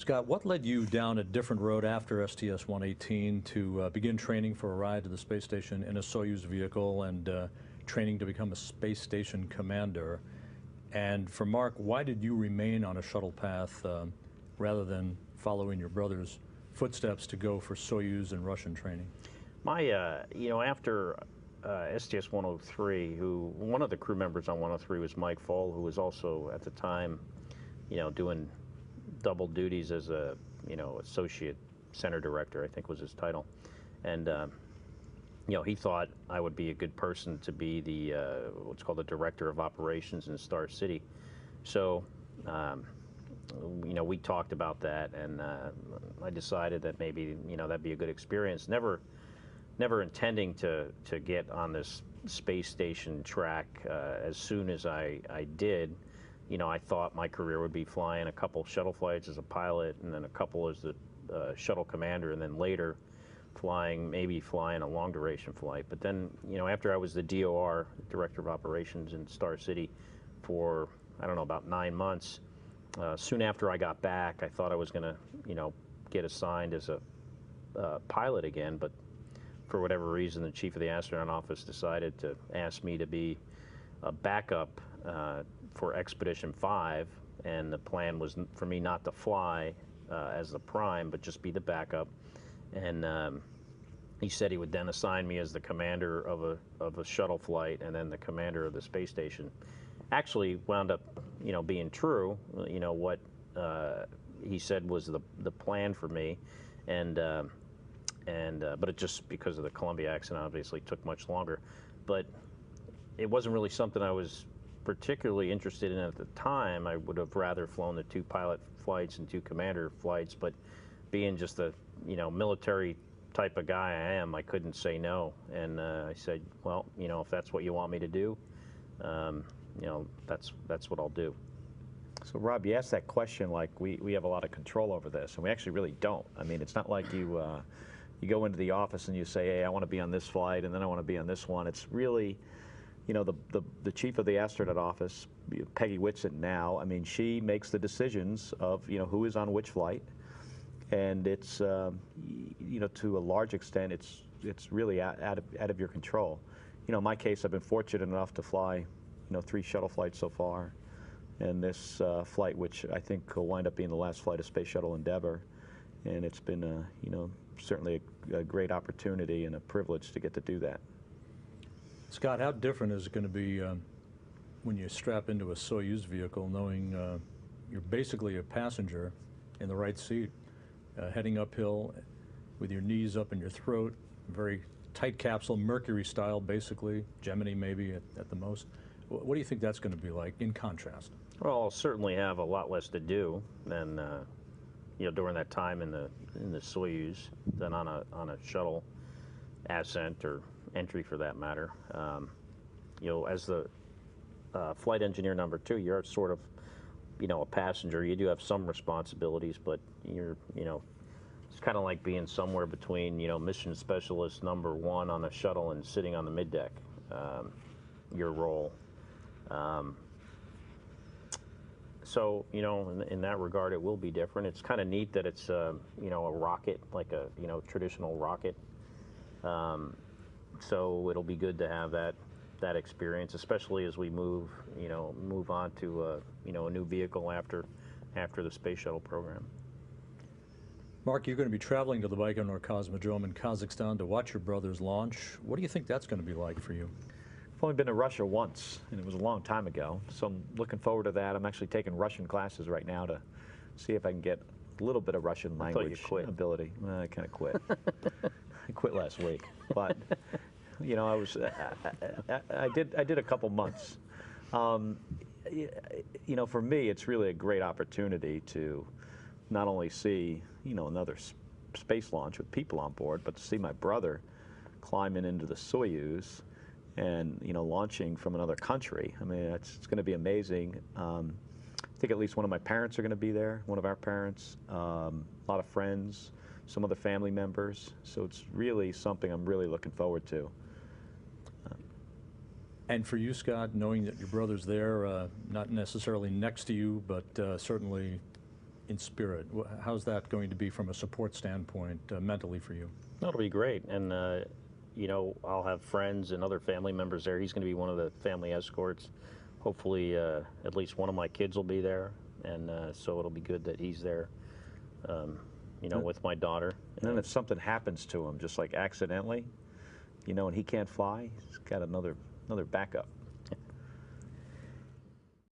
Scott, what led you down a different road after STS-118 to begin training for a ride to the space station in a Soyuz vehicle and training to become a space station commander? And for Mark, why did you remain on a shuttle path rather than following your brother's footsteps to go for Soyuz and Russian training? After STS-103, one of the crew members on 103 was Mike Fall, who was also at the time, doing double duties as a, associate center director, I think was his title. And, he thought I would be a good person to be the, what's called the director of operations in Star City. So, we talked about that, and I decided that maybe, that'd be a good experience. Never intending to get on this space station track as soon as I did. I thought my career would be flying a couple shuttle flights as a pilot, and then a couple as the shuttle commander, and then later maybe flying a long duration flight. But then, after I was the DOR, Director of Operations in Star City, for, I don't know, about 9 months, soon after I got back, I thought I was going to, get assigned as a pilot again, but for whatever reason, the chief of the astronaut office decided to ask me to be a backup for Expedition 5, and the plan was for me not to fly as the prime, but just be the backup. And he said he would then assign me as the commander of a shuttle flight and then the commander of the space station. Actually wound up, being true. What he said was the plan for me, but it just, because of the Columbia accident, obviously took much longer. But it wasn't really something I was particularly interested in at the time. I would have rather flown the 2 pilot flights and 2 commander flights, but being just the military type of guy I am, I couldn't say no. And I said, well, if that's what you want me to do, that's what I'll do. So Rob, you asked that question like we have a lot of control over this, and we actually really don't. I mean, it's not like you go into the office and you say, hey, I want to be on this flight, and then I want to be on this one. It's really, the chief of the astronaut office, Peggy Whitson now, I mean, she makes the decisions of, who is on which flight. And it's, to a large extent, it's really out of your control. In my case, I've been fortunate enough to fly, 3 shuttle flights so far. And this flight, which I think will wind up being the last flight of Space Shuttle Endeavour. And it's been, certainly a great opportunity and a privilege to get to do that. Scott, how different is it going to be when you strap into a Soyuz vehicle knowing you're basically a passenger in the right seat, heading uphill with your knees up in your throat, very tight capsule, Mercury style basically, Gemini maybe at the most. What do you think that's going to be like in contrast? Well, I'll certainly have a lot less to do than during that time in the Soyuz than on a shuttle ascent or entry for that matter. As the flight engineer number 2, you're sort of a passenger. You do have some responsibilities, but you're it's kind of like being somewhere between mission specialist number 1 on a shuttle and sitting on the middeck. Your role. So, in that regard, it will be different. It's kind of neat that it's, a rocket, like a, traditional rocket. So it'll be good to have that experience, especially as we move on to, a new vehicle after the space shuttle program. Mark, you're going to be traveling to the Baikonur Cosmodrome in Kazakhstan to watch your brother's launch. What do you think that's going to be like for you? I've only been to Russia once, and it was a long time ago, so I'm looking forward to that. I'm actually taking Russian classes right now to see if I can get a little bit of Russian language ability. I kind of quit. I quit last week, but I did a couple months. For me, it's really a great opportunity to not only see another space launch with people on board, but to see my brother climbing into the Soyuz and launching from another country. I mean, it's going to be amazing. I think at least one of my parents are going to be there, one of our parents, a lot of friends, some other family members. So it's really something I'm really looking forward to. And for you, Scott, knowing that your brother's there, not necessarily next to you, but certainly in spirit? How's that going to be from a support standpoint mentally for you? That'll be great, and you know, I'll have friends and other family members there. He's going to be one of the family escorts. Hopefully, at least one of my kids will be there, and so it'll be good that he's there. You know, with my daughter. And then if something happens to him, just like accidentally, you know, and he can't fly, he's got another backup.